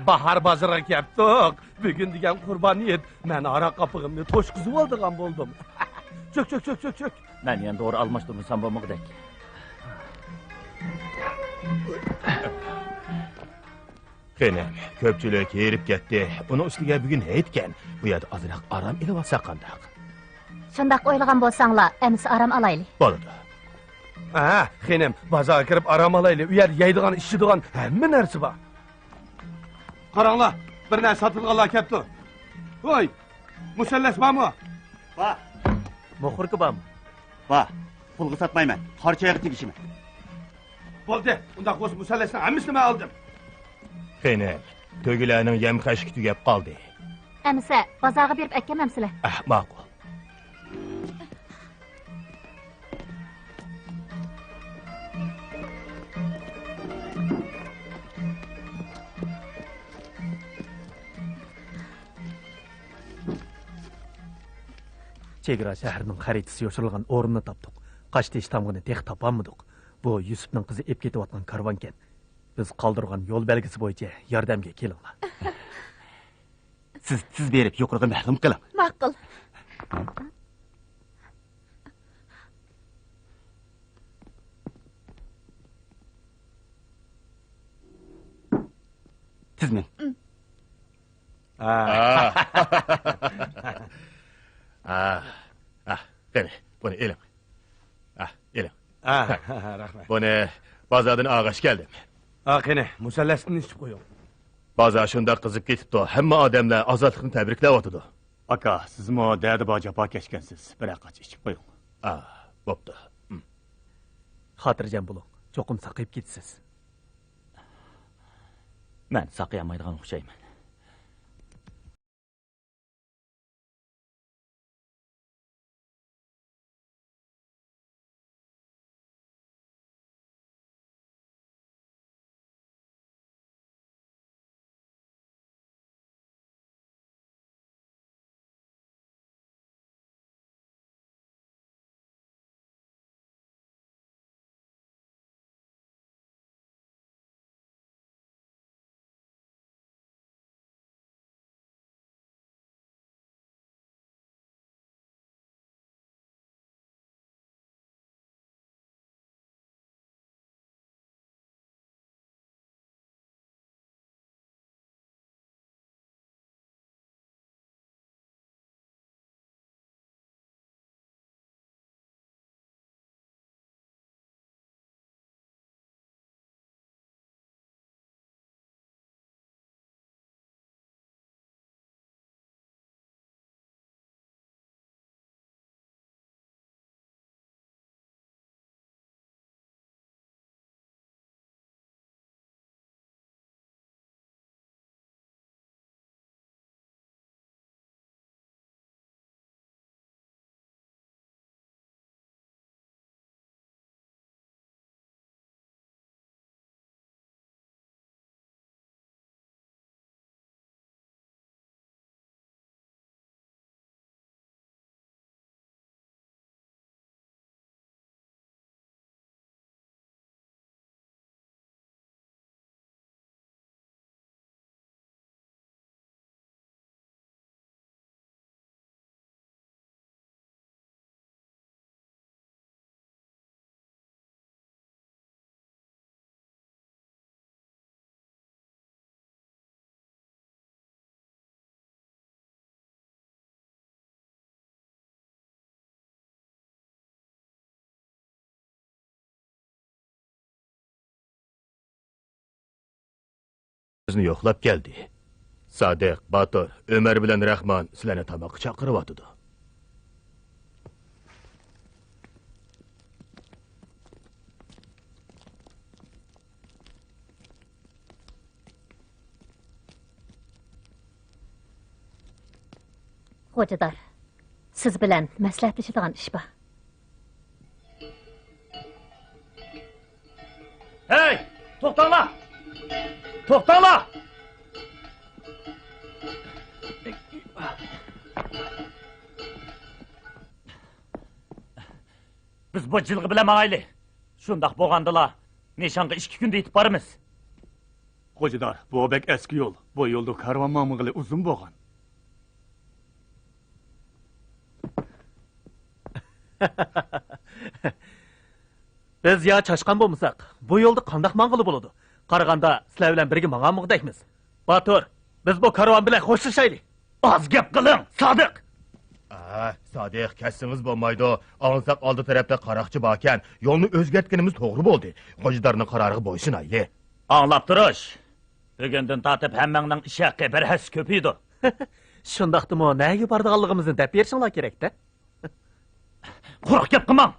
Bahar bazıra keptik. Bugün degan qurbaniyet. Men ara qapığımni to'shqizib oldigan bo'ldim. Çök. Men endi to'g'ri almashtirmasam bo'lmag'idek. Qani, ko'pchilik yerib ketdi. Uni ustiga bugun aytgan. Bu yerda ozroq aram ilib olsa qandaq. Shundaq o'ylagan bo'lsanglar, endi aram olaylik. Bo'ladi. Xenem, bozorga kirib aram olaylik. U yer yeydigan, ichadigan hamma narsa bor. Qaranglar, bir narsa sotilganlar kelibdi. Voy, musallas bormi? Bor. Muxurki bormi? Bor. Pulga sotmayman. Qarchaga tegishman. Bo'ldi, unda qo'sh musallasni hammasini men oldim. Qani, to'gilarning yem qashki tugab qoldi. Amsa, bozorga berib akkamamsizlar. Ma'qul. Chegara shahrining xaritasi yoshirilgan o'rinni topdik. Qashtish tamg'ini tex topolmadik. Bu Yusufning qizi ep ketayotgan karvonkan. Biz qoldirgan yo'l belgisi bo'yicha yordamga kelinglar. Siz berib yuqoriga ma'lum qiling. Ma'qul. Tizmin. Qani, buni elim. Elim. Rahmat. Buni bozordan og'ash keldim. Qani, musallasni ichib qo'ying. Bozor shunda qizib ketibdi. Hamma odamlar ozodlikni tabriklayotdi. Aka, sizmi dadi bor jafo kechgansiz. Bir aqach ichib qo'ying. Bo'pti. Xotirjam bo'ling. Cho'qim saqib ketasiz. Men saqlamaydigan o'xshayman. Bizni yo'qlab keldi. Sodiq, Batur, Ömer bilan Rahmon sizlarni tamoqqa chaqiryotdi. Xo'jador, siz bilan maslahatlashadigan ish bor. Hey, to'xtanglar! To'xtanglar! Biz bu jilg'i bilan mangayli. Shundaq bo'lgandilar, nishonga 2 kunda yetib boramiz. Qo'jidor, bu bek eski yo'l. Bu yo'lda karvon mamig'ili uzun bo'lgan. Biz ya çaşqan bo'lmasak, bu yo'lda qandaq mang'ili bo'ladi? Qaraganda sizlar bilan birga mang'anmoqdaymiz. Batur, biz bu karvon bilan xo'shlashaylik. Az gap qiling, Sodiq. Sodiq, kassingiz bo'lmaydi. Olsak oldi tarafda qaroqchi borkan, yo'lni o'zgartganimiz to'g'ri bo'ldi. Qo'jidarning qaroriga bo'ysunayli. Anlab turish. Bugundan tortib hammangning ish haqqi bir has ko'paydi. Shundaqdimi, nega bordiganligimizni deb berishinglar kerak-da. Quruq gap qilmang.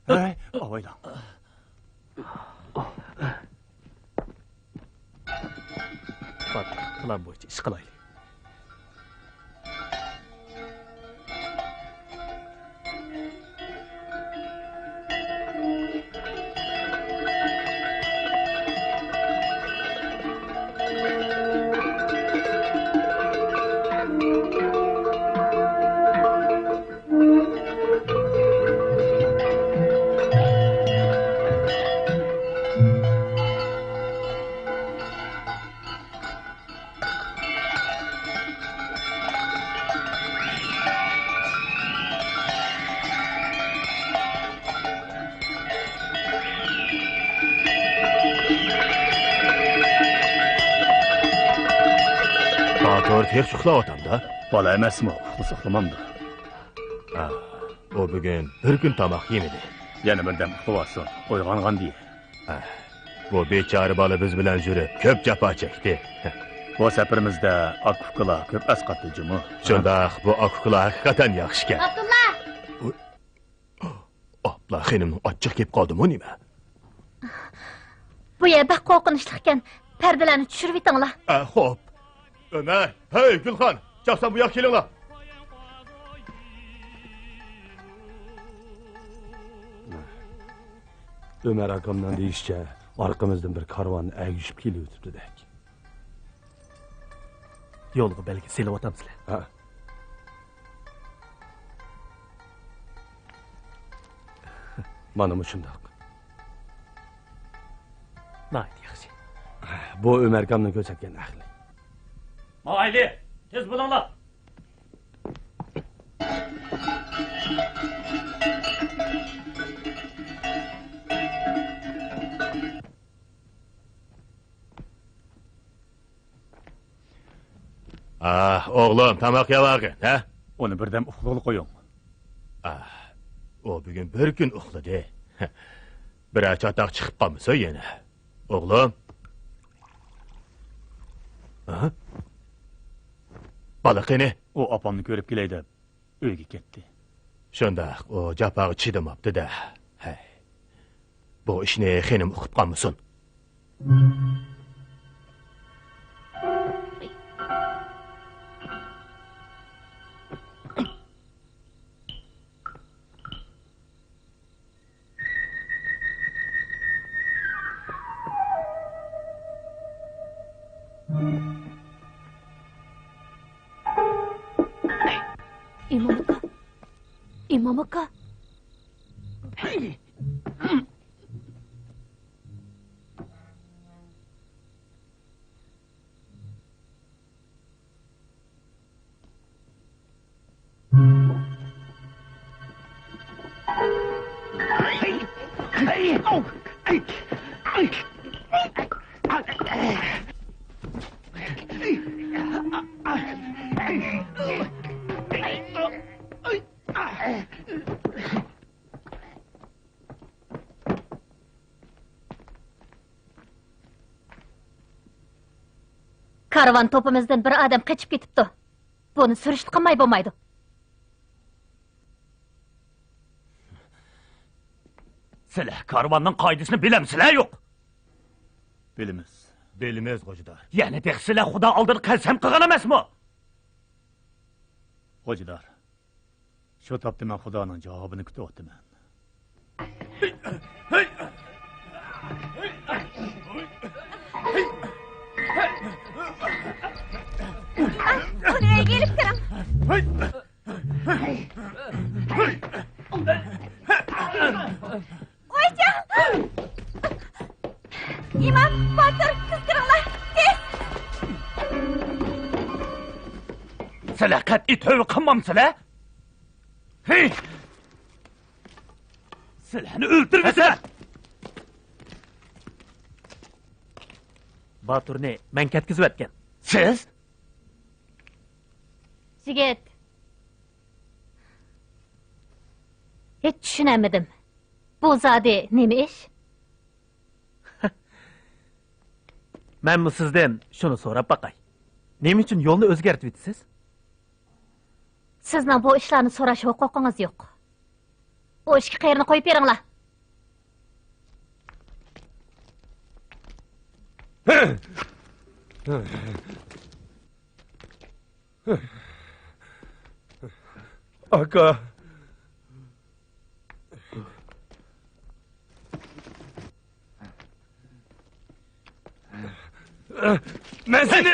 Hey, avaylan. Batur, plan bo'yicha ish qilaylik. Batur tek uxlayotganda. Bola emasmi? Uxlamamdi. O bugun bir kun tomoq yemadi. Yana birdan uxlayotsin. Uyg'ongan diye. Bu bechora bola biz bilan yurib, ko'p jafo chekdi. Bu safarimizda akukalar ko'p asqatdi jumi. Shundaq, bu akukalar haqiqatan yaxshi ekan. Abdulla! Abla xonimning ochiq kelib qoldimi nima? Bu yer bak qo'rqinchli ekan. Perdelarni tushirib yetinglar. Xo'p. Ömer, hey Gülxan, çapsan bu yoqqa kelinglar. Ömer akamdan deyishcha, orqamizdan bir karvon agishib kelyotibdi-dak. Yo'lga belgi selib o'tamsizlar. Ha. Mana shundoq. Nayt yaxshi. Bu Ömer akamni ko'rsatgan ahli. Mayli, tez bo'linglar. Oğlum, tamoq yevag'in, ha? Uni birdan uxlag'ili qo'ying. O bugun bir kun uxladi. Biroq chatoq chiqib qolmasa yana. O'g'lim. Balaqini. U opamni ko'rib kelay deb uyga ketdi. Shundaq, o jafog'i chidamabdi-da. Hay. Bu ishni xonim uqib qolmasin. İmam aka. Karvan topumuzdan bir adam kaçıp ketipti. Bunu sürüştü qilmay bo'lmaydi. Sizlar karvonning qoidasini bilamsizlar yo'q? Bilimiz. Bilmez qo'jidor. Ya'ni sizlar Xudo oldida qasam qilgan emasmi? Qo'jidor. Shu topda men Xudoning javobini kutyapman. Buraya gelip kırım. Koyacağım. Batur, siz kiringlar. Tez. Sizlar qat'iy tövbe qilmamsizlar? Hey! Sizlarni o'ldirmasizlar. Baturni men ketkizib atgan. Siz? Jigit. Hiç düşünemedim. Bu zade nima ish? Men bu sizdan shuni so'rab baqay. Nima uchun yo'lni o'zgartib etasiz? Sizning bu ishlarni so'rash huquqingiz yo'q. Bu ishga qayerni qo'yib beringlar. Aka. Ben seni...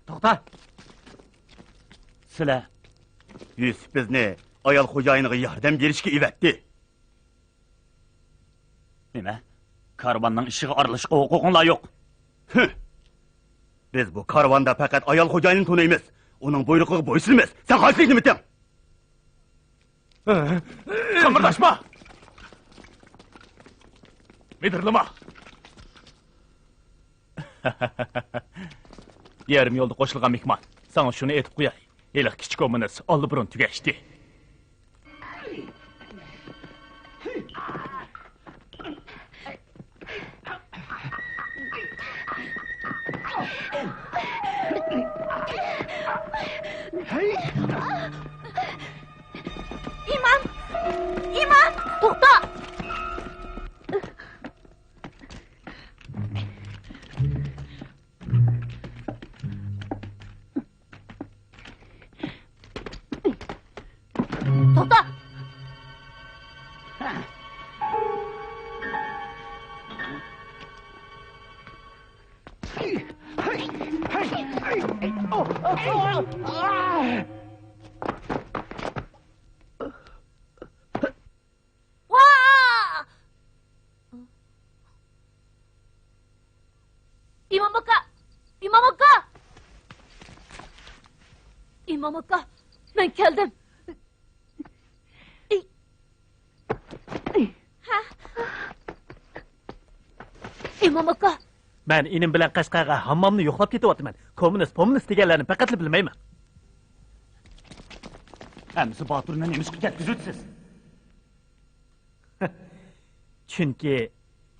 To'xta. Sizlar Yusuf bizni ayol xo'jayiniga yordam berishga ivatdi. nima? Karvanning ishiga aralashishga huquqinglar yo'q. Biz bu karvanda faqat ayol xo'jayinini tunaymiz. Uning buyrug'iga bo'ysunmiz. Sen qayslikni biting? Qimırdashma. Midirlama. Yarim yo'lda qo'shilgan mehmon. Sana shuni aytib qo'yay. Eliq kichik omonasi oldi burun tugashdi. İmam! İmam! To'xta! To'xta! Vaa! İmam aka! İmam aka! İmam aka! Ben geldim. İmam aka! Men inim bilan Qashqarga hammomni yo'qlab ketyapman. Kommunist deganlarni faqat bilmayman. Hamsi Baturni nemisga ketkizibsiz. Chunki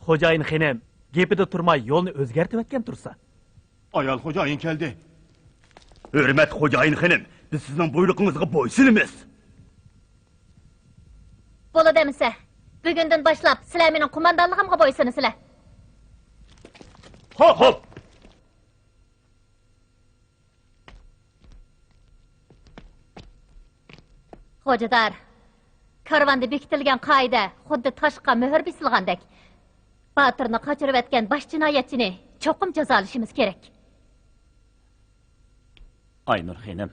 xo'jayin xenim gapida turmay yo'lni o'zgartib atgan tursa. Ayol xo'jayin keldi. Hurmat xo'jayin xonim, biz sizning buyrug'ingizga bo'ysunmiz. Bo'ladi emisa. Bugundan boshlab sizlar mening qo'mondonligimga bo'ysunsizlar. Hop. Xo'jador, karvanda bekitilgan qoida xuddi toshqa muhr bisilgandek. Baturni qochirib atgan bosh jinoyatchini cho'qim jazolashimiz kerak. Aynur xonim.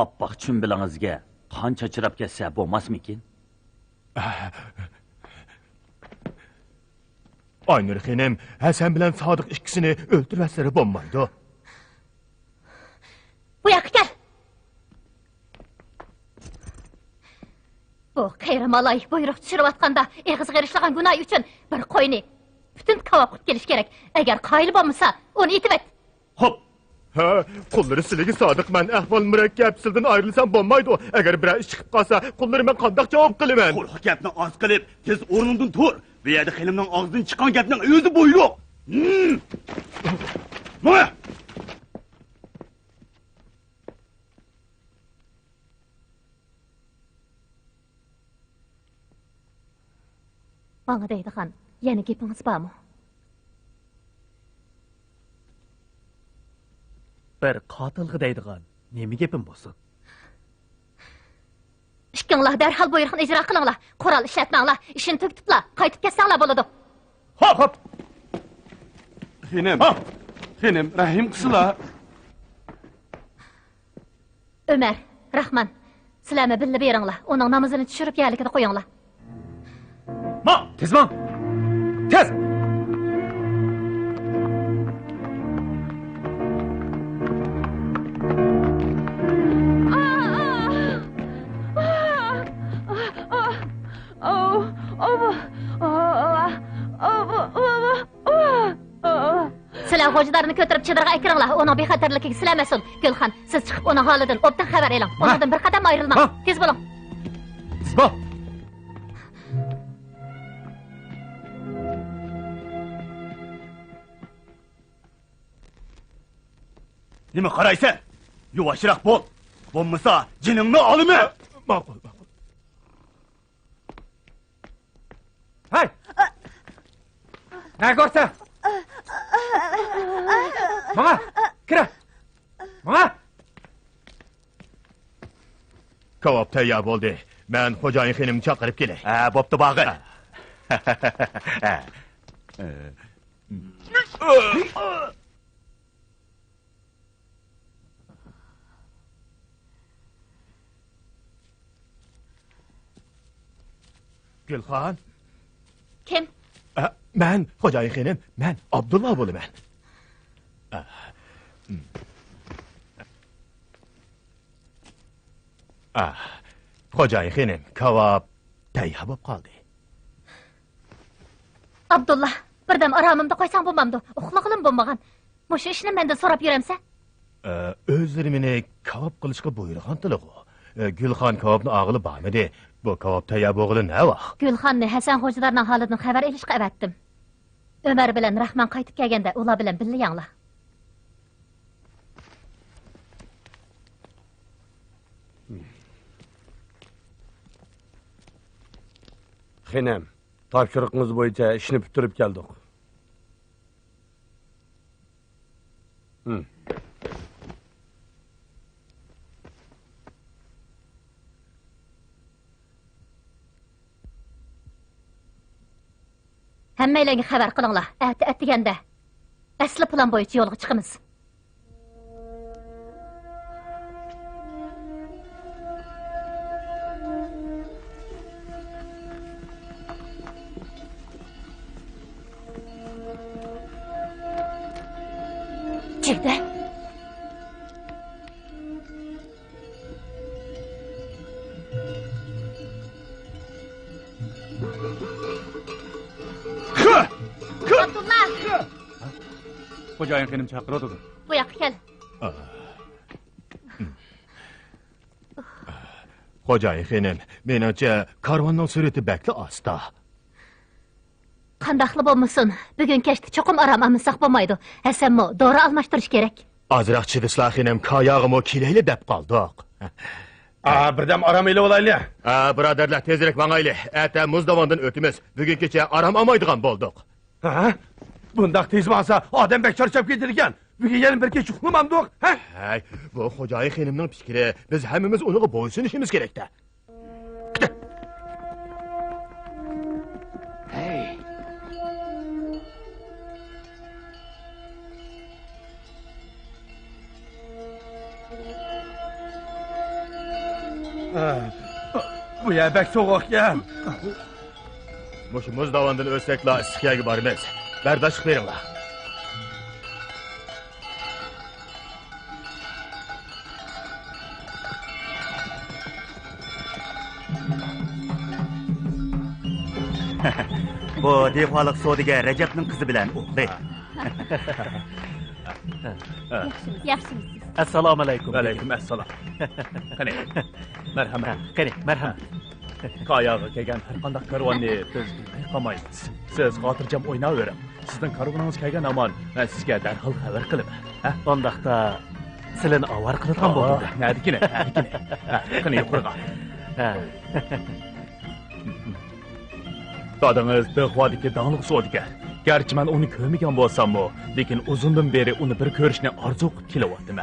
Oppoq chumbilingizga qancha chirab ketsa bo'lmasmikin? Aynur xonim, Hasan bilan Sodiq ikkisini o'ldirmasları bo'lmaydi. Bu yoqqa kel. Bu qayramalay buyruq tushirayotganda eg'izga erishilgan gunoh uchun bir qo'yni butun kavob qilib kelish kerak. Agar qoyil bo'lmasa, uni etib et. Hop. Ha, qo'llari sizlarga sodiq men ahvol murakkab sizdan ayrilsam bo'lmaydi. Agar biror ish chiqib qolsa, qo'llari men qandoq javob qilaman? Qo'l gapni oz qilib, tez o'rningdan tur. Bu yerda xilimning og'zidan chiqqan gapning o'zi buyruq. Moya! Bana deydigan yana gapingiz bormi? Bir qotilga deydigan nima gapim bo'lsin? Ishkinglar darhol buyruqni ijro qilinglar. Qurol ishlatmanglar. Ishini tugitiblar. Qaytib ketsanglar bo'ladi. Hop. Xenim, rahim qısıla. Ömer, Rahman, Sizlarmi bilib beringlar. Uning namozini tushirib yerlikida qo'yinglar. Ma! Tez mang! Tez! Sizlar xo'jadarini ko'tarib chidirga aytiringlar. Uning bexatarligiga sizlar mas'ul. Gulxan, siz chiqib uning holidan obdan xabar eling. Undan bir qadam ayrilmang. Tez bo'ling. Ismoil! Nima qaraysan? Yuvashroq bo'l. Bo'lmasa, jiningni olaman. Ma'qul, ma'qul. Hay! Ne görsen? Bana, kira! Bana! Kavob tayyor bo'ldi. Men xo'jayin xonimni chaqirib kelay. Ha, bo'pti bag'i. Gulxon, Kim? men xo'jayin xonim, men Abdulloh bo'laman. Xo'jayin xonim, kavob tayyor bo'lib qoldi. Abdullah, birdam aromimda qo'ysang bo'lmamdi. Uxlag'im bo'lmagan. Mushu ishni mendan so'rab yuramsa? O'zlari meni kavob qilishga buyurgandilar-ku. Gulxon kavobni og'ili bormidi. Bu kavob tayyor bo'lg'ili ne vaqt? Gulxonni Hasan xo'jalarning holidan xabar olishga avatdim. Umar bilan Rahman qaytib kelganda ular bilan birga yanglar. Xinem, topshiriqimiz bo'yicha ishni bitirib keldik. Hammalarga xabar qilinglar. Atiganda asli plan bo'yicha yo'lga chiqamiz. Çıktı. Abdullah, Xo'jayin xonim chaqiradi. bu yoqqa kel. Xo'jayin xonim, menimcha karvonning surati bakli asta. Qandaqli bo'lmasin, bugun kechda cho'qim aram olmasak bo'lmaydi. Hasanmi, dori almashtirish kerak. Ozroq chidislar xonim, kayog'im kelayli deb qoldik. Birdam aram ile olaylı. Birodarlar, tezroq mangayli. Ata muzdavondan o'timiz. Bugun kecha aram olmaydigan bo'ldik. Ha? Bundaq tez bo'lsa, odam bek charchab ketirgan. Bugun yana bir kech uxlamadik, ha? Hay, bu xo'jayin xonimning fikri. Biz hammamiz uniga bo'ysunishimiz kerak-da. Bu ya bek soğuk ya. Mushu muzdavondan o'tsaklar issiqyaga boramiz. Bardoshlik beringlar. Bu dehqonlik sodiga Rajabning qizi bilan o'qdi. Yaxshimisiz? Assalomu alaykum. Alaykum assalom. Qani, marhamat. Qani, marhamat. Qayoqqa kelgan har qanday karvonni biz qilmaymiz. Siz xotirjam o'ynayvering. Sizning karvoningiz kelgan amon, men sizga darhol xabar qilaman. Ondaqda silini avar qiladigan bo'ldi. Nadikine, nadikine. Qani yuqoriga. Dadınız dehvodiki dağınıq sodiga. Gerçi men onu ko'rmagan bo'lsam-mu, lekin uzundan beri uni bir ko'rishni orzu qilib kelyaptim.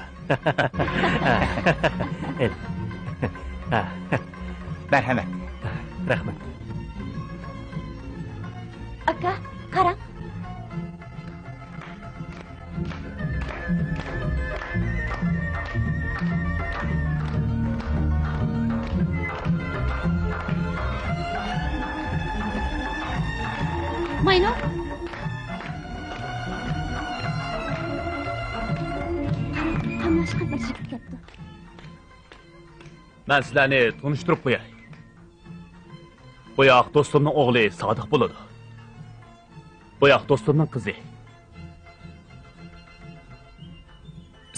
Marhamat. Rahmat. Aka, qarang. Mayno. Qamashqa bir yigit ketdi. Men sizlarni tanishtirib qo'yay. Bu yoq do'stimning o'g'li Sodiq bo'ladi. Bu yoq do'stimning qizi.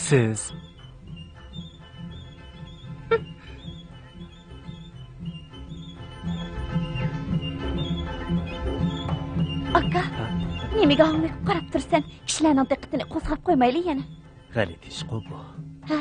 Siz Aka, nimaga hanglik qarab tursan? Kishilarning diqqatini qo'zg'ab qo'ymayli yana. g'alit ish bu. Ha?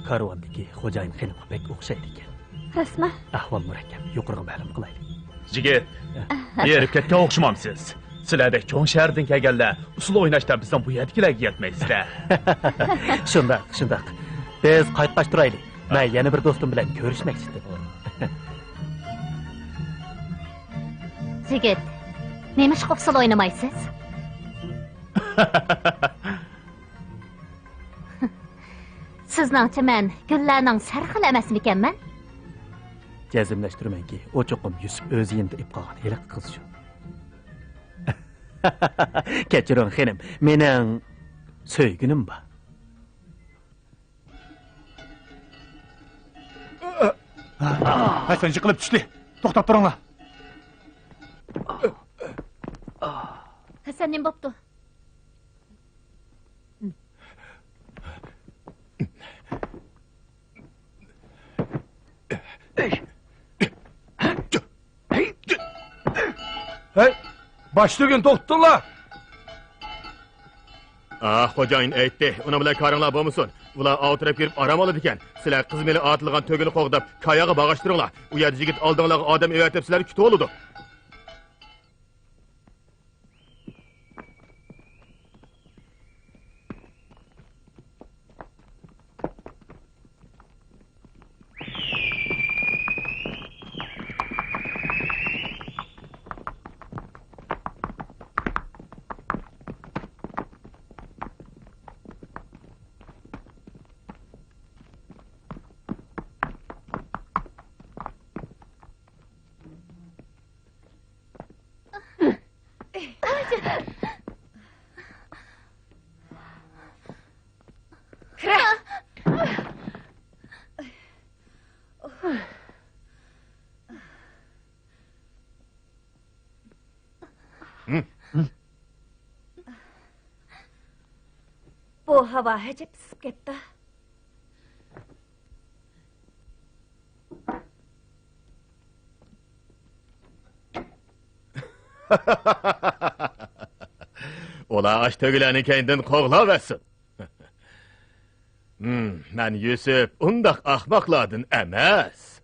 karvondagi xo'jayin xinimga pek o'xshaydi ekan. Rasman. Ahvol murakkab, yuqoriga ma'lum qilaylik. Jigit, erib ketgan o'xshamamsiz. Sizlardek cho'ng shahardan kelganlar usul o'ynashdan bizdan bu yerdagilarga yetmaysizlar. Shundoq. Biz qaytqash turaylik. Men yana bir do'stim bilan ko'rishmoqchi edim. Jigit, nima ish qilib usul o'ynamaysiz? Sizningcha men gullarning sarxil emasmikanman? Jazmlashtirmanki, o cho'qim Yusuf o'zi endi ib qolgan hiliq qiz shu. Kechiring xonim, mening so'yginim bor. Hasan yiqilib tushdi. To'xtab turinglar. Hasan nima bo'pti? Hey, başlığın toxtdular. Xo'jayin aytdi, uni bilan ko'ringlar bo'lmasin. Ular o'tirib kirib aram oladi ekan. Sizlar qiz meni otilgan to'gini qo'g'dab, kayaga bag'ashtiringlar. U yerda yigit oldinglarga odam evatib sizlarni kutib oladi. Bu havo hajab isib ketdi. Ular aç tögülerini kendin qoğlaversin. Ben Yusuf undaq ahmakladın emas.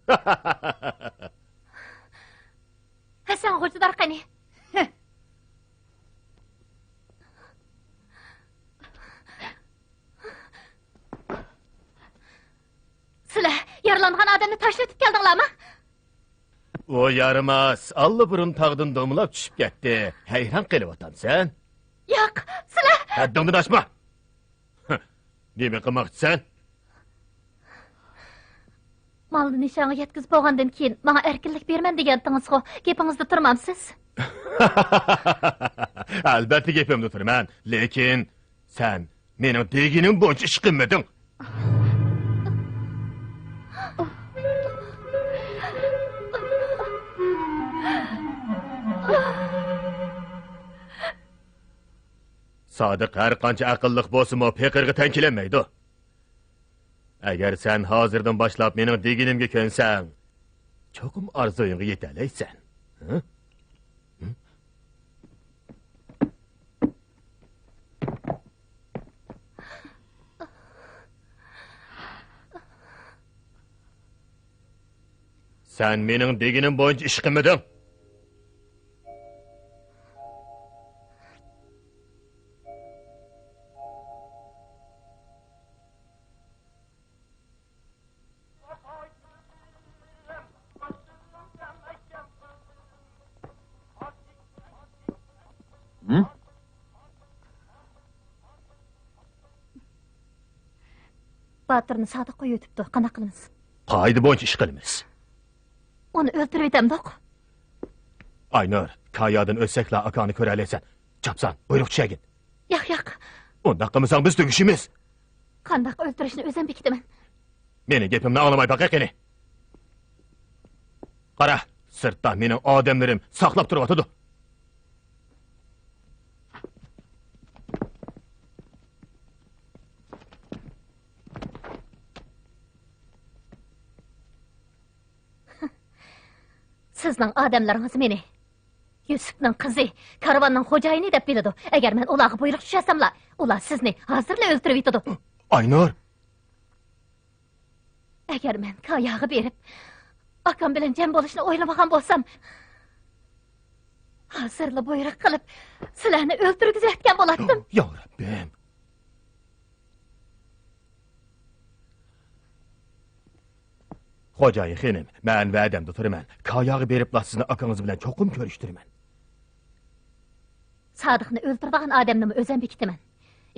Aşağı hocalar qani. Sizlar yaralangan odamni tashlatib keldinglarmi? O yaramaz. Allı burun tağdın domulap düşüp gitti. Hayran kılıvatan sen. Yo'q, sizlar Haddini açma. Neme qilmoqchi sen? malni nishonga yetkazib bo'lgandan keyin menga erkinlik berman degandingiz-ku. Gapingizda turmamsiz? Albatta gapimda turman, lekin sen mening deginim bo'yicha ish qilmading. Sodiq har qancha aqlliq bo'lsa-mu, peqirga tankilanmaydi. Agar sen hozirdan boshlab mening deginimga ko'nsang, cho'qim orzuingga yetalaysan. Sen mening deginim bo'yicha ish qilmading. Batirni Sodiq qo'yib o'tibdi. Qanaqa qilamiz? Qoida bo'yicha ish qilamiz. Uni o'ldirib etamdiq. Aynur, Kayadan o'tsakla akani ko'ra olasan. Chapsan, buyruq tushagin. Yo'q. Unda qilmasang biz tugishimiz. Qandoq o'ldirishni o'zim bekitaman. Meni gapimni anglamay baqaqini. Qara, sirtda mening odamlarim saqlab turyotdi. Sizning odamlaringiz meni Yusufning qizi, karvonning xo'jayini deb biladi. Agar men ularga buyruq tushasamlar, ular sizni hozirla o'ldirib yetadi. Aynur, Agar men Kayaga berib, akam bilan jam bo'lishni o'ylamagan bo'lsam, hozirla buyruq qilib, sizlarni o'ldirgizayotgan bo'lardim. ya Rabbim. Xo'jayin xonim, men va'damda turaman. Kayaga beribla sizni akangiz bilan cho'qim ko'rishtiraman. Sodiqni o'ldirgan odamni o'zim bekitaman.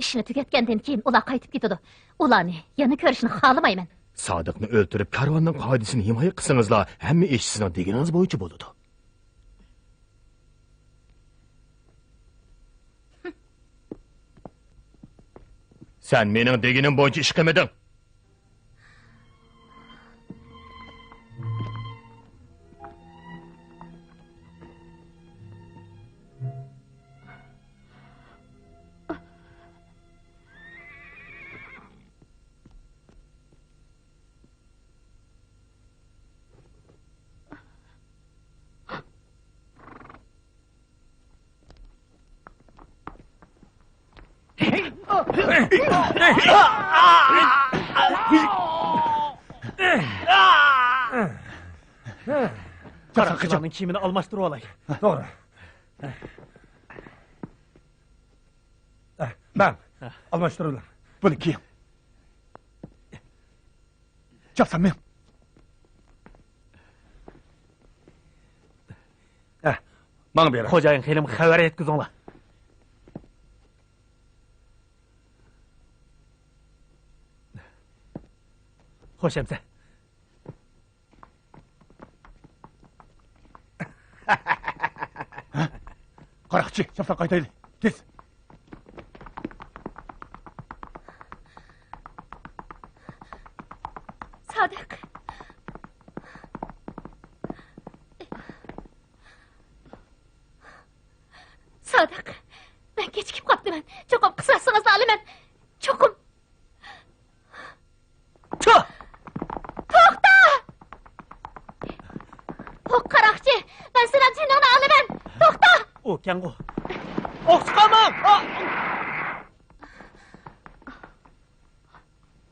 Ishni tugatgandan keyin ular qaytib ketadi. Ularni yana ko'rishni xohlamayman. Sodiqni o'ldirib, karvonning qoidasini himoya qilsangizlar, hamma ish sizning deganingiz bo'yicha bo'ladi. Sen mening deganim bo'yicha ish qilmading. Qaroqchilarning kiyimini almashtirib olay. To'g'ri. Ben almashtirdim. Buni kiyin. Chapsan men. Bana ber. Xo'jayin xelim xabar yetkazinglar. Xo'sh emsa. Qaroqchi, chapsan qaytaylik. Tez. Sodiq. Sodiq. Ben kechikib qolibman. Cho'qim qisasing'izni olaman. Cho'qim. To'xta! O qaroqchi, ben sening jiningni olaman. To'xta! O kangu. O'qchiqaman.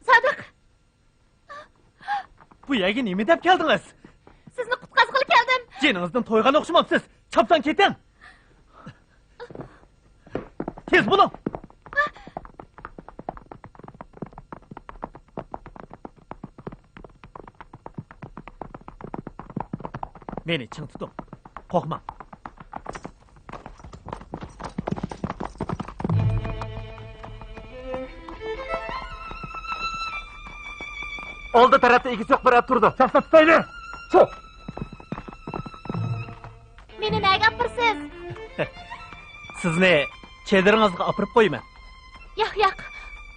Sodiq, Bu yerga nima deb keldingiz? sizni qutqazg'ili keldim. Jiningizdan to'ygan o'xshamabsiz. Çapsan ketin. Tez bulun. Beni çın tutun. Korkma. Oldu tarafta ikisi yok biri turdu. Çapsa tutaylı. Çok. Meni nega apırsiz? Sizni çeldiringizga apirib qo'yman. Yo'q,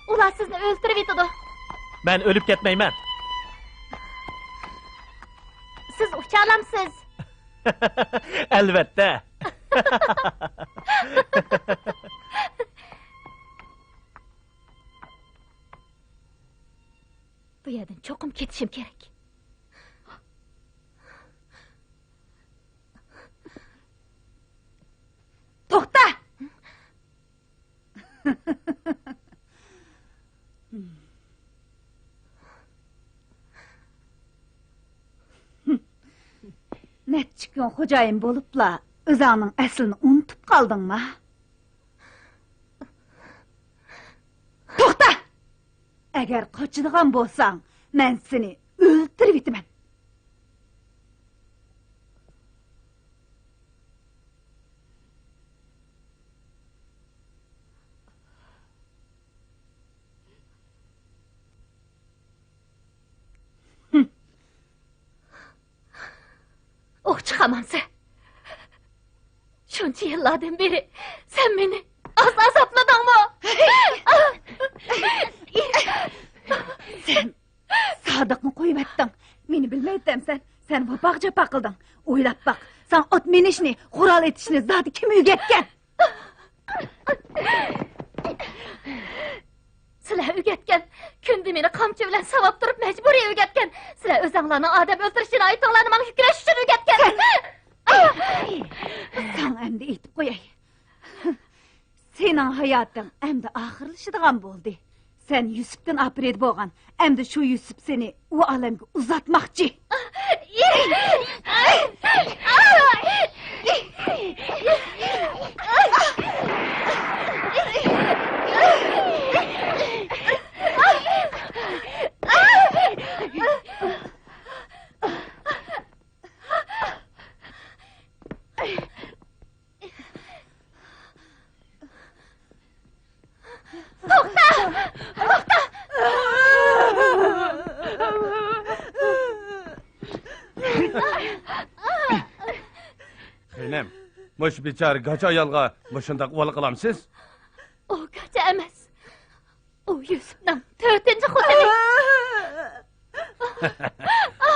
ular sizni o'ltirib yetadi. Men o'lib ketmayman. Siz ucha olamsiz. Albatta. Bu yerdan cho'qim ketishim kerak. To'xta! Neçə gün xo'jayin bo'libla o'zingning aslini unutib qoldingmi? To'xta! Agar qochadigan bo'lsang, men seni o'ldirib yetaman. Oh chiqamansa. Shuncha yillardan beri sen meni azobladingmi? Sen Sodiqni qo'yib etding. Meni bilmaysansan. Sen vapoq japa qilding. O'ylab baq. Sen ot minishni, qurol etishni zoti kim o'rgatgan? Sizlar o'rgatgan. Kundi meni qamchi bilan savab turib majburiy o'rgatgan. Sizlar o'zinglarning odam o'ldirishini aytinglarni menga yuklash uchun o'rgatgan. Sen endi aytib qo'yay. Sening hayoting endi oxirlashadigan bo'ldi. Sen Yusufdan operet bo'lgan. Endi shu Yusuf seni u olamga uzatmoqchi. Xenem, mush bechar gacha ayolga mushundaq uvol qilamsiz? O gacha emas. O Yusufning 4-xotini.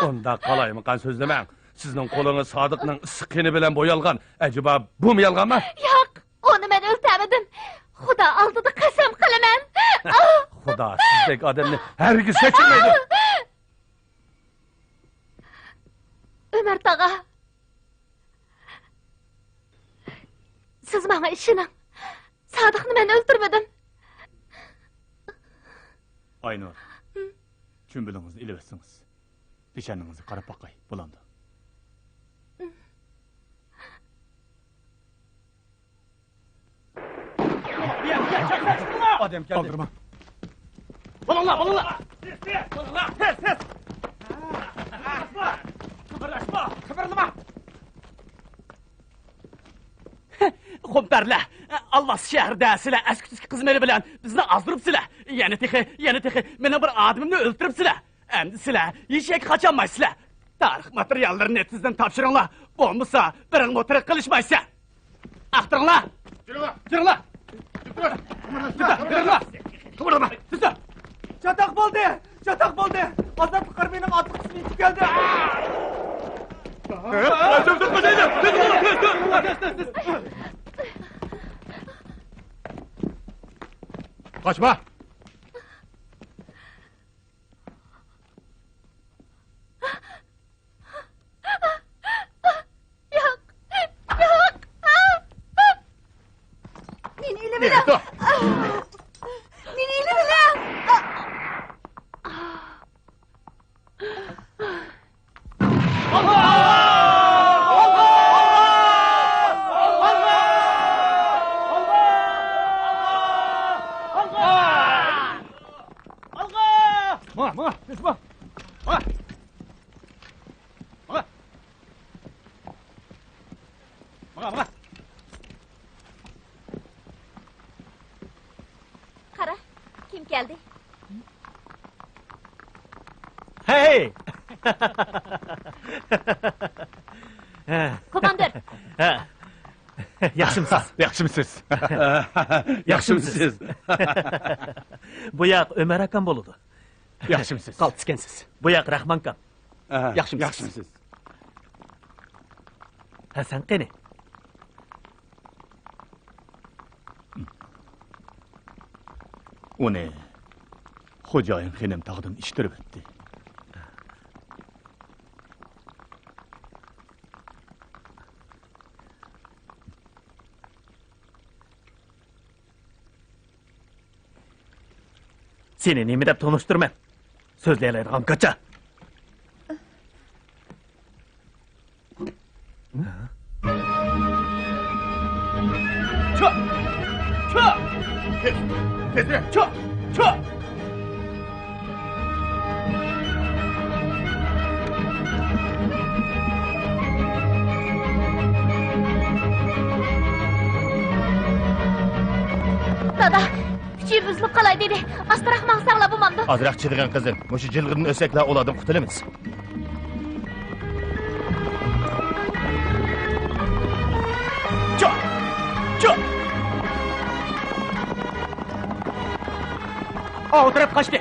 Unda qalaymiqan so'zlamang. Sizning qo'lingiz Sodiqning issiqqini bilan bo'yalgan. Ajiba bu mu yolg'onmi? Yo'q, uni men o'ltirmadim. Xudo oldida qasam qilaman. Xudo sizdek odamni hargiz kechirmaydi. Ömer tog'a. Siz menga ishoning. Sodiqni men o'ltirmadim. Aynur. Chumbilingizni ilaversangiz. Peshaningizni qarab boqay, bo'landi. Odam keldi. Aldırma. Bulunlar. Tez. Kıpırlama. Komutarlar, Alvas şehrida sizlar askutski xizmati bilan bizni azdırıpsizlar. Yana texi, meni bir adamimni o'ltiribsizlar. Endi sizlar eshak qachanmaysizlar. Tarix materiallarini sizdan topshiringlar. Bo'lmasa, biring motor qilishmaysa. Aqtiringlar. Jiringlar. Kıpırlama. Sizlar. Çatak bo'ldi. Azatlı Qarbining otliq qismi yetib keldi. Kaçma! Yo'q. Meni ili bilan. Meni ili bilan. keldi. Hey! Komandir, Yaxshimisiz? Yaxshimisiz? Yaxshimisiz? Bu yoq Ömer akam bo'ladi. Yaxshimisiz? Qaltiskansiz. Bu yoq Rahman akam. Yaxshimisiz. Hasan qani? Uni xo'jayin xenim taqdim ishtirib etdi. Seni nima deb tanishtirman? So'zlayoladigan qacha. Tezre. dada, küçüğü buzlup kalay dedi. Astırak mansağla bulmamdı. Azraq chidigan qizim, mushu jilg'irni o'saklar oladim qutulamiz. O'tirib qochdi.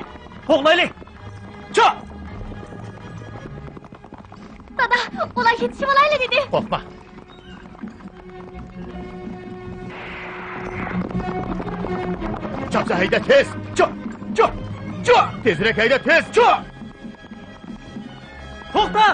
O'g'laylik. Dada, olay yetişim olayla dedi. Qo'rqma. Chopsa hayda tez. Tezroq hayda tez. To'xta!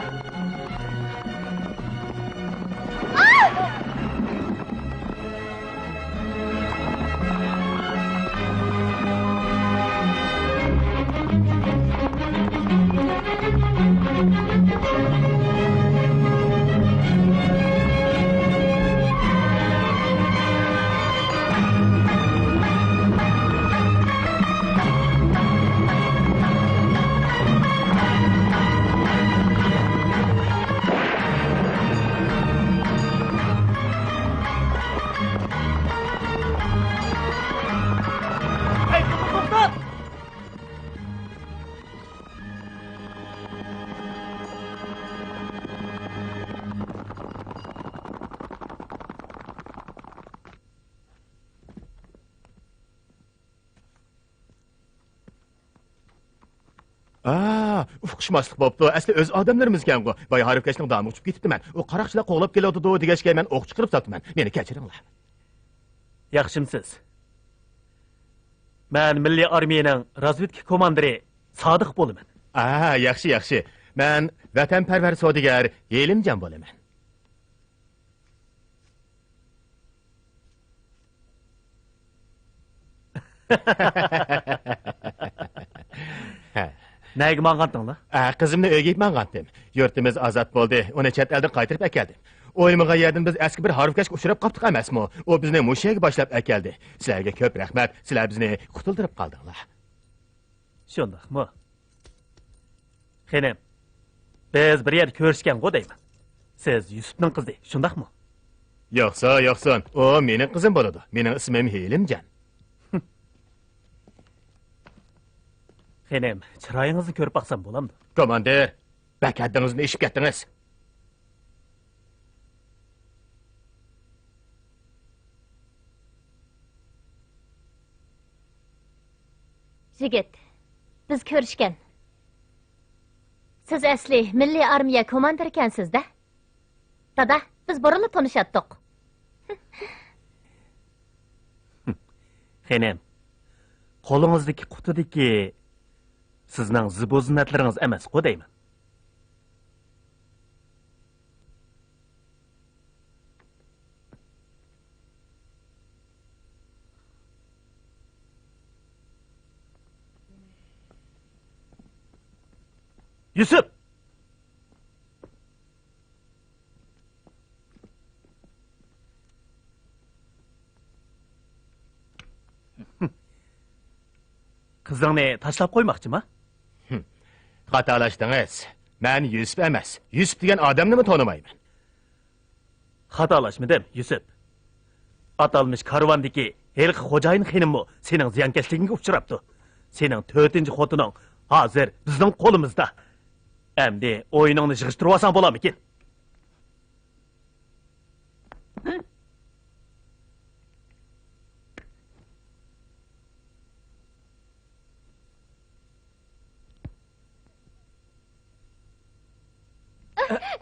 Uqishmaslik bo'pti. Asli o'z odamlarimizgan-ku. Boya harifkashning dami uchib ketibdiman. U qaroqchilar qo'g'lab keladi-da degashga men o'q chiqarib sotman. Meni kechiringlar. Yaxshimisiz? Men Milliy armiyaning razvedka komandiri Sodiq bo'laman. Yaxshi. Men vatanparvar savdogar Yelimjon bo'laman. Nega mang'andinglar? Qizimni uyga mang'andim. Yurtimiz ozod bo'ldi. Uni chet eldan qaytarib akeldim. O'ymagan yerdan biz eski bir harfkashga uchrab qoldik emasmi? U bizni mushaga boshlab akeldi. Sizlarga ko'p rahmat. Sizlar bizni qutuldirib qoldinglar. Shundaqmi? Xenim, biz bir yer ko'rishgan-ku deyman. Siz Yusufning qizi, shundaqmi? Yo'qsa, u mening qizim bo'ladi. Mening ismim Yelimjon. Xenim, chiroyingizni ko'rib baqsam bo'lamdi? Komandir, bakaddingizni ishib ketdingiz. Jigit, biz ko'rishgan. Siz asli Milliy armiya komandiri ekansiz-da. Dada, biz burunli tanışatdik. Xenim, qo'lingizdagi qutidagi sizning zibo-ziynatlaringiz emas-ku deyman. Yusuf! Qizingni tashlab qo'ymoqchimi? Xatolashdingiz. Men Yusuf emas. Yusuf degan odamni tanimayman. Xatolashmadim, Yusuf. Atalmış karvandagi Elqi xo'jayin xenimmi sening ziyonkashligingga uchrabdi. Sening 4-chi xotining hozir bizning qo'limizda. Endi o'yiningni yig'ishtirib olsang bo'larmikin?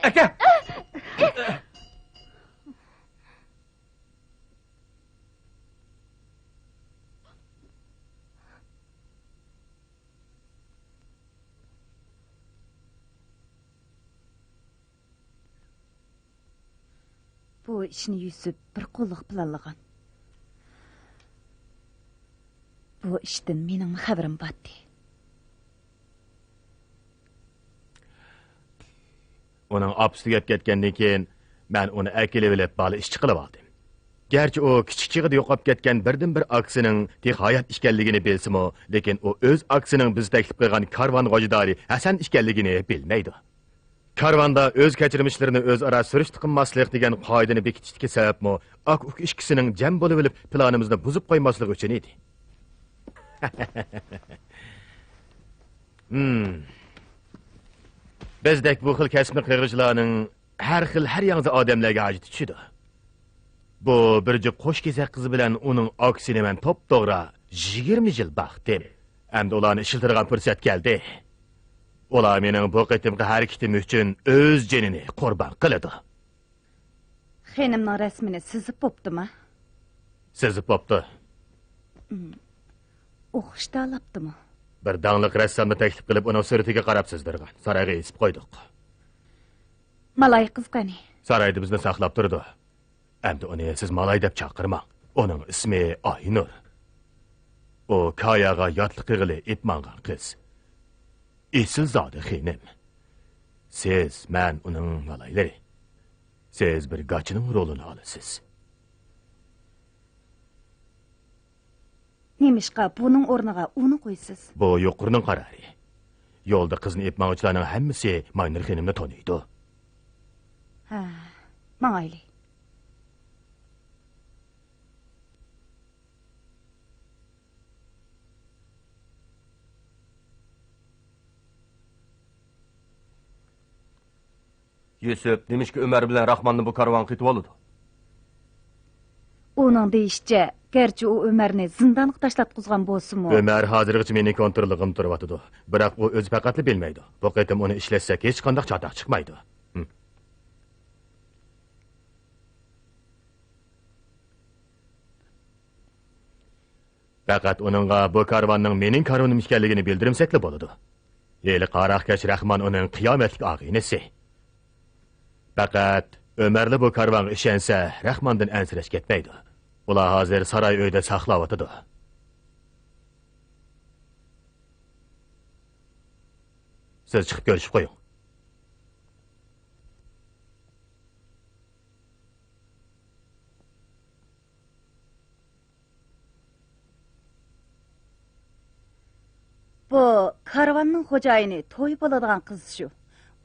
Aka! Bu ishni Yusuf bir qo'lliq planlagan. Bu ishdan mening xabarim botdi. Uning opsiga ketgandan keyin men uni akilib olib bali ishchi qilib oldim. Gerçi o kichik chig'ida yo'qolib ketgan birdan bir aksining hayat ekanligini bilsimi, lekin u o'z aksining biz taklif qilgan karvon g'ojidori Hasan ekanligini bilmaydi. Karvonda o'z kechirmishlarini o'zaro surishti qilmaslik degan qoidani bekitishga sababmi, ak ikkisining jam bo'lib olib planimizni buzib qo'ymasligi uchun edi. Bizdek bu xil kasbni qilg'uvchilarning har xil har yangi odamlarga ajit tushidi. Bu bir jup qo'sh kezak qizi bilan uning aksini men to'p-to'g'ri 20 yil baxtim. Endi ularni ishiltirgan fursat keldi. Ular mening bu qitimga harakatim uchun o'z jonini qurbon qiladi. Xenimning rasmini sizib bo'ptimi? Sizib bo'pti. O'qishda olibdimi? Bir dangliq rassomni taklif qilib uning suratiga qarab sizdirgan. Saroyga esib qo'ydik. Malay qiz qani? Saroyda bizni saqlab turdi. Endi uni siz malay deb chaqirmang. Uning ismi Aynur. O kayaga yotliq qilib etmangan qiz. Esilzode xenim. Siz, men uning malaylari. Siz bir gachining rolini olasiz. Nemishqa buning o'rniga uni qo'ysiz? Bu yuqurning qarori. Yo'lda qizni etmoqchilarning hammasi Maynur xenimni taniydi. Ha, mayli. Yusuf, demişki Ömer bilen Rahman'ı bu karvan qitib oldu. Uning deyishicha, garchi u Ömerni zindonga tashlatqizgan bo'lsa-mu. Ömer hozirgacha mening kontrolligim turibdi. Biroq u o'zi faqatli bilmaydi. Bu qitim uni ishlatsak hech qanday chatoq chiqmaydi. Faqat uningga bu karvonning mening karvonim ekanligini bildirimsakli bo'ladi. Yeli qaraqkash Rahman uning qiyomatlik og'inasi. Faqat Ömerli bu karvonga ishonsa, Rahmandan ansirash ketmaydi. Ular hozir saroy uyda saqlayotdi. Siz chiqib ko'rishib qo'ying. Bu karvanning xo'jayini to'y bo'ladigan qiz shu.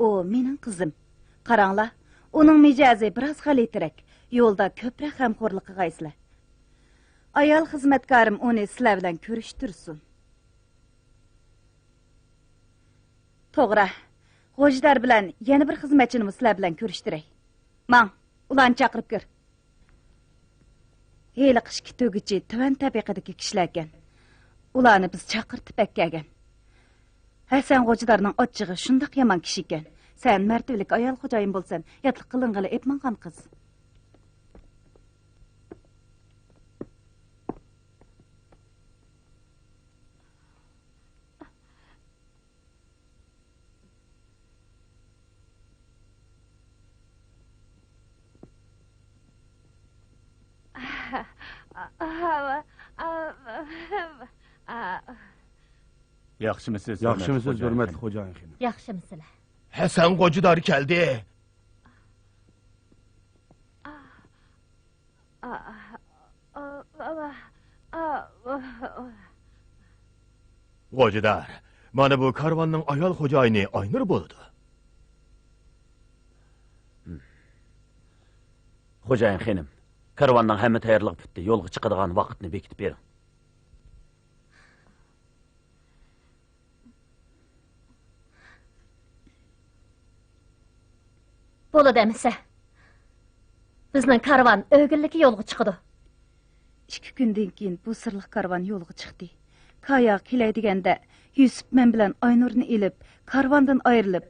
U mening qizim. Qaranglar, uning mijozi biroz xalitirak. Yo'lda ko'proq g'amxo'rlik qilgaysizlar. Ayol xizmatkarim uni sizlar bilan ko'rishtirsin. To'g'ri. G'ojdar bilan yana bir xizmatchini sizlar bilan ko'rishtiray. Mang, ularni chaqirib ko'r. Heli qishki to'gichi tuvan tabaqadagi kishilar ekan. Ularni biz chaqirtib akkagan. Hasan G'ojdarning ochchig'i shundoq yomon kishi ekan. Sen martabalik ayol xo'jayin bo'lsan, yotliq qiling'ili epmangan qiz. Yaxshimisiz? Yaxshimisiz, hurmatli xo'jayin xenim? Yaxshimisizlar? Hasan G'ojidor keldi. G'ojidor, mana bu karvonning ayol xo'jayini Aynur bo'ldi. Xo'jayin xenim, karvonning hamma tayyorligi bitdi. Yo'lga chiqadigan vaqtni bekitib bering. Bo'ladi emisa. Bizning karvan o'g'illikka yo'lga chiqdi. 2 kundan keyin bu sirliq karvan yo'lga chiqdi. Kaya kelay deganda Yusuf men bilan Aynurni elib, karvandan ayrilib,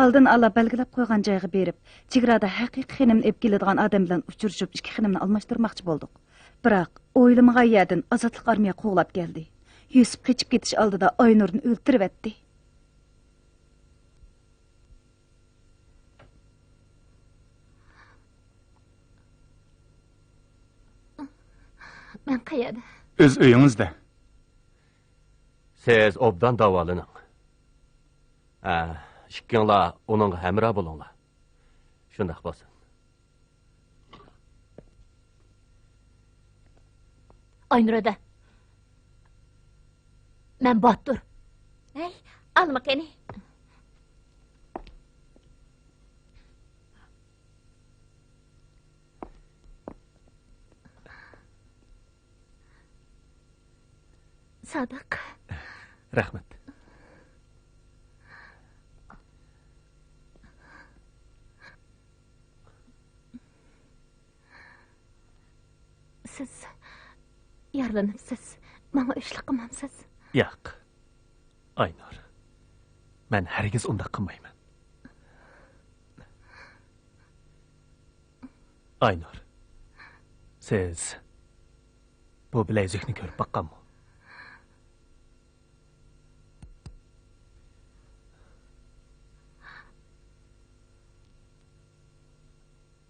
oldin ala belgilab qo'ygan joyga berib, chegarada haqiqiy xinimni ep keladigan odam bilan uchrashib, 2 xinimni almashtirmoqchi bo'ldik. Biroq o'ylamagan yerdan ozodlik armiya qo'g'lab keldi. Yusuf qochib ketish oldida Aynurni o'ltirib etdi. Men qayerda? O'z uyingizda. Siz obdan davalaning. Ikkinglar uning hamroh bo'linglar. Shunday bo'lsin. Aynurada. Men Batur. Ey, alma qani. Sadiq. Rahmat. Siz yaralanibsiz. Menga ishlik qilmamsiz. Yo'q. Aynur. Men hargiz unda qilmayman. Aynur. Siz bu bilezikni ko'rib baqqanmi?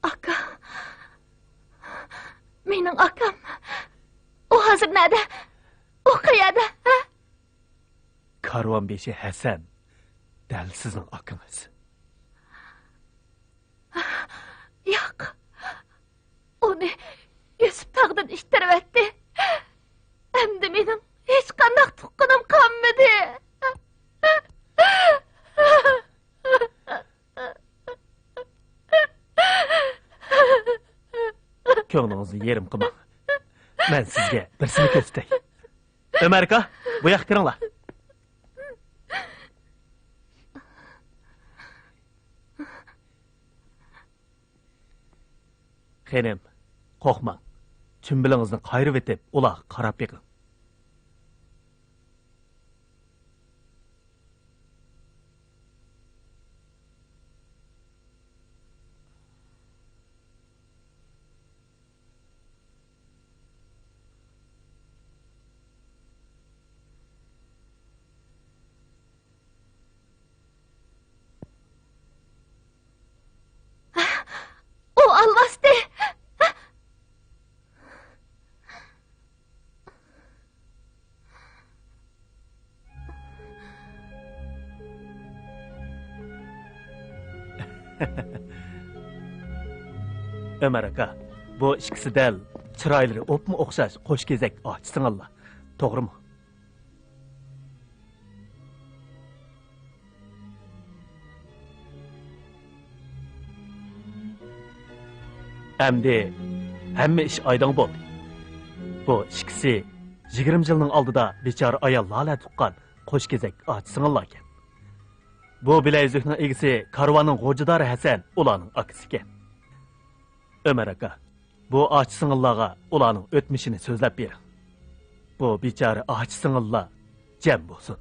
Aka. Mening akam. O hozir nerede? O qayerda? Karvan beshi Hasan. Dal sizning akangiz. Yo'q. Uni Yusuf tag'dan ishtirib etdi. Endi mening hech qanday tuqqanim qolmadi. Ko'nglingizni yerim qilmang. Men sizga birsini ko'rsatay. Ömer aka, bu yoqqa kiringlar. Xenim, qo'rqmang. Chumbilingizni qayrib etib, ular qarab beqing. O alvasti. Ömer aka, bu ikkisi dal chiroylari o'pmi o'xshash qo'sh kezak ochsinglar. To'g'rimi? Endi hamma ish oydin bo'ldi. Bu ikkisi 20 yilning oldida bechora ayol Lala tuqqan qo'sh kezak ochsinglar ekan. Bu bilezikning egisi karvanning g'o'jidori Hasan ularning akasi ekan. Ömer aka, bu aç singillarga ularning o'tmishini so'zlab bering. Bu bechora aç singillar jam bo'lsin.